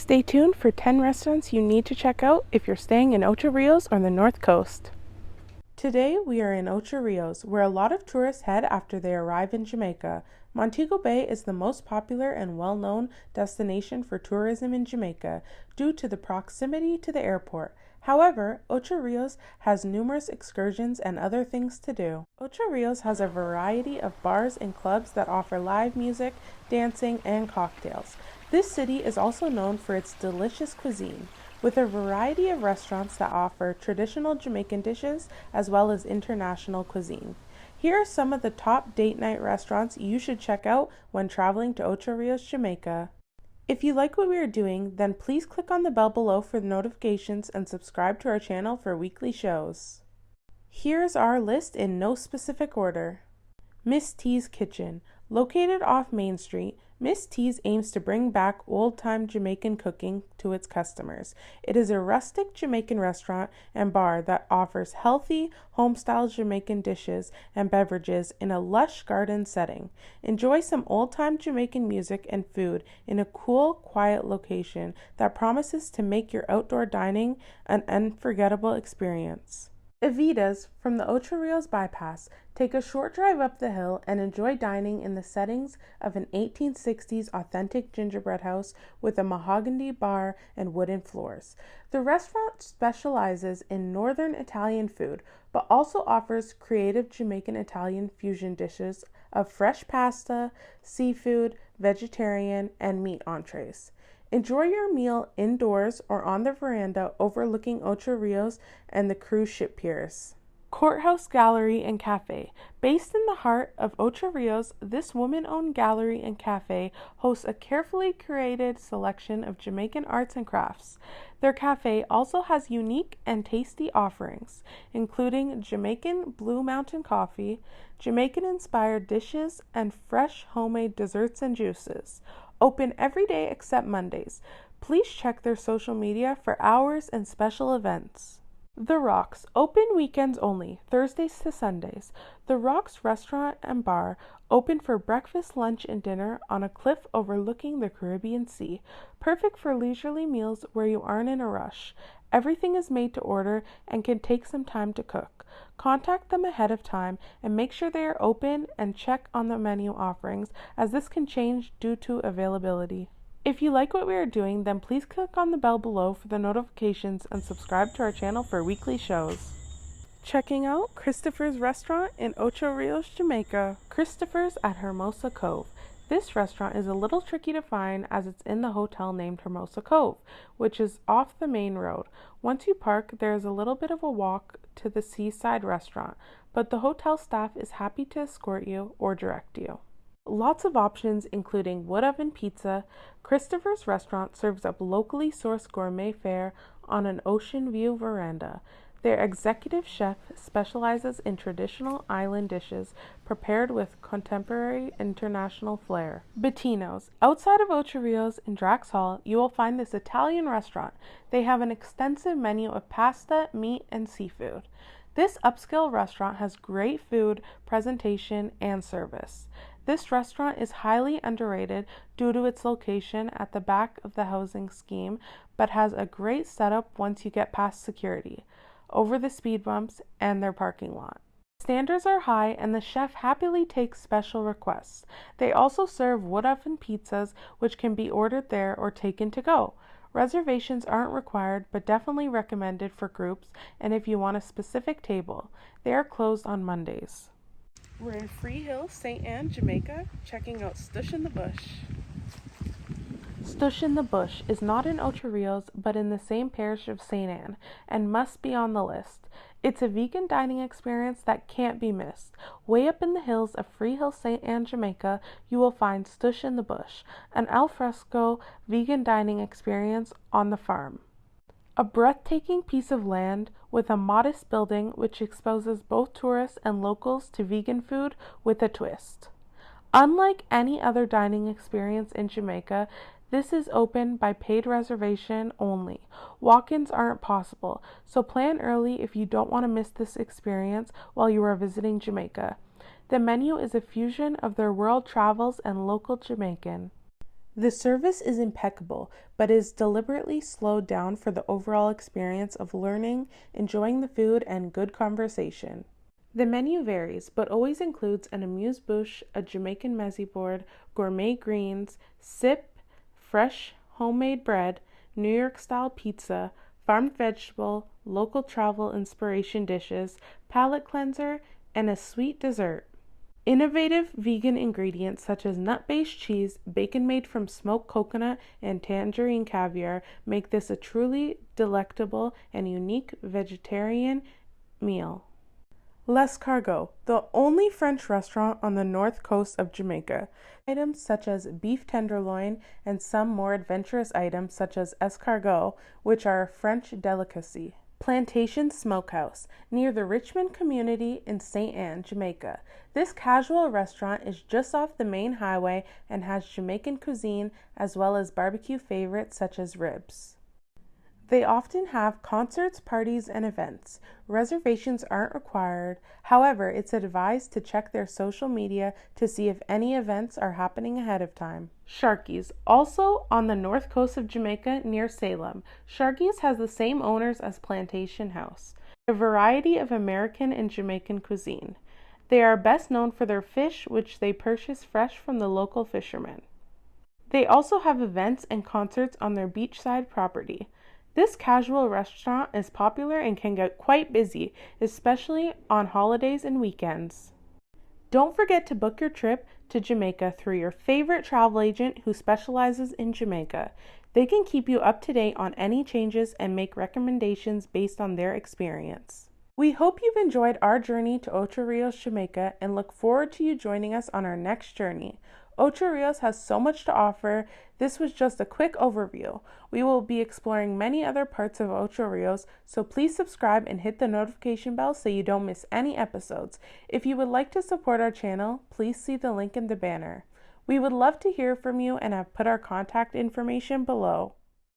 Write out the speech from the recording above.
Stay tuned for 10 restaurants you need to check out if you're staying in Ocho Rios or the North Coast. Today we are in Ocho Rios, where a lot of tourists head after they arrive in Jamaica. Montego Bay is the most popular and well-known destination for tourism in Jamaica due to the proximity to the airport. However, Ocho Rios has numerous excursions and other things to do. Ocho Rios has a variety of bars and clubs that offer live music, dancing, and cocktails. This city is also known for its delicious cuisine, with a variety of restaurants that offer traditional Jamaican dishes as well as international cuisine. Here are some of the top date night restaurants you should check out when traveling to Ocho Rios, Jamaica. If you like what we are doing, then please click on the bell below for notifications and subscribe to our channel for weekly shows. Here's our list in no specific order. Miss T's Kitchen. Located off Main Street, Miss T's aims to bring back old-time Jamaican cooking to its customers. It is a rustic Jamaican restaurant and bar that offers healthy, home-style Jamaican dishes and beverages in a lush garden setting. Enjoy some old-time Jamaican music and food in a cool, quiet location that promises to make your outdoor dining an unforgettable experience. Evitas from the Ocho Rios bypass. Take a short drive up the hill and enjoy dining in the settings of an 1860s authentic gingerbread house with a mahogany bar and wooden floors. The restaurant specializes in northern Italian food, but also offers creative Jamaican-Italian fusion dishes of fresh pasta, seafood, vegetarian, and meat entrees. Enjoy your meal indoors or on the veranda overlooking Ocho Rios and the cruise ship piers. Courthouse Gallery and Cafe. Based in the heart of Ocho Rios, this woman-owned gallery and cafe hosts a carefully curated selection of Jamaican arts and crafts. Their cafe also has unique and tasty offerings, including Jamaican Blue Mountain coffee, Jamaican-inspired dishes, and fresh homemade desserts and juices. Open every day except Mondays. Please check their social media for hours and special events. The Rocks, open weekends only, Thursdays to Sundays. The Rocks restaurant and bar open for breakfast, lunch, and dinner on a cliff overlooking the Caribbean Sea. Perfect for leisurely meals where you aren't in a rush. Everything is made to order and can take some time to cook. Contact them ahead of time and make sure they are open, and check on the menu offerings, as this can change due to availability. If you like what we are doing, then please click on the bell below for the notifications and subscribe to our channel for weekly shows. Checking out Christopher's Restaurant in Ocho Rios, Jamaica. Christopher's at Hermosa Cove. This restaurant is a little tricky to find as it's in the hotel named Hermosa Cove, which is off the main road. Once you park, there is a little bit of a walk to the seaside restaurant, but the hotel staff is happy to escort you or direct you. Lots of options including wood oven pizza. Christopher's Restaurant serves up locally sourced gourmet fare on an ocean view veranda. Their executive chef specializes in traditional island dishes prepared with contemporary international flair. Bettino's. Outside of Ocho Rios in Drax Hall, you will find this Italian restaurant. They have an extensive menu of pasta, meat, and seafood. This upscale restaurant has great food, presentation, and service. This restaurant is highly underrated due to its location at the back of the housing scheme, but has a great setup once you get past security, over the speed bumps, and their parking lot. Standards are high and the chef happily takes special requests. They also serve wood oven pizzas, which can be ordered there or taken to go. Reservations aren't required, but definitely recommended for groups and if you want a specific table. They are closed on Mondays. We're in Free Hill, St. Anne, Jamaica, checking out Stush in the Bush. Stush in the Bush is not in Ocho Rios, but in the same parish of St. Anne, and must be on the list. It's a vegan dining experience that can't be missed. Way up in the hills of Free Hill, St. Anne, Jamaica, you will find Stush in the Bush, an alfresco vegan dining experience on the farm. A breathtaking piece of land with a modest building which exposes both tourists and locals to vegan food with a twist. Unlike any other dining experience in Jamaica, this is open by paid reservation only. Walk-ins aren't possible, so plan early if you don't want to miss this experience while you are visiting Jamaica. The menu is a fusion of their world travels and local Jamaican. The service is impeccable, but is deliberately slowed down for the overall experience of learning, enjoying the food, and good conversation. The menu varies, but always includes an amuse-bouche, a Jamaican meze board, gourmet greens, sip, fresh homemade bread, New York-style pizza, farmed vegetable, local travel inspiration dishes, palate cleanser, and a sweet dessert. Innovative vegan ingredients such as nut-based cheese, bacon made from smoked coconut, and tangerine caviar make this a truly delectable and unique vegetarian meal. L'Escargot, the only French restaurant on the north coast of Jamaica. Items such as beef tenderloin and some more adventurous items such as escargot, which are a French delicacy. Plantation Smokehouse, near the Richmond community in St. Anne, Jamaica. This casual restaurant is just off the main highway and has Jamaican cuisine as well as barbecue favorites such as ribs. They often have concerts, parties, and events. Reservations aren't required. However, it's advised to check their social media to see if any events are happening ahead of time. Sharky's, also on the north coast of Jamaica near Salem. Sharky's has the same owners as Plantation House, a variety of American and Jamaican cuisine. They are best known for their fish, which they purchase fresh from the local fishermen. They also have events and concerts on their beachside property. This casual restaurant is popular and can get quite busy, especially on holidays and weekends. Don't forget to book your trip to Jamaica through your favorite travel agent who specializes in Jamaica. They can keep you up to date on any changes and make recommendations based on their experience. We hope you've enjoyed our journey to Ocho Rios, Jamaica, and look forward to you joining us on our next journey. Ocho Rios has so much to offer. This was just a quick overview. We will be exploring many other parts of Ocho Rios, so please subscribe and hit the notification bell so you don't miss any episodes. If you would like to support our channel, please see the link in the banner. We would love to hear from you and have put our contact information below.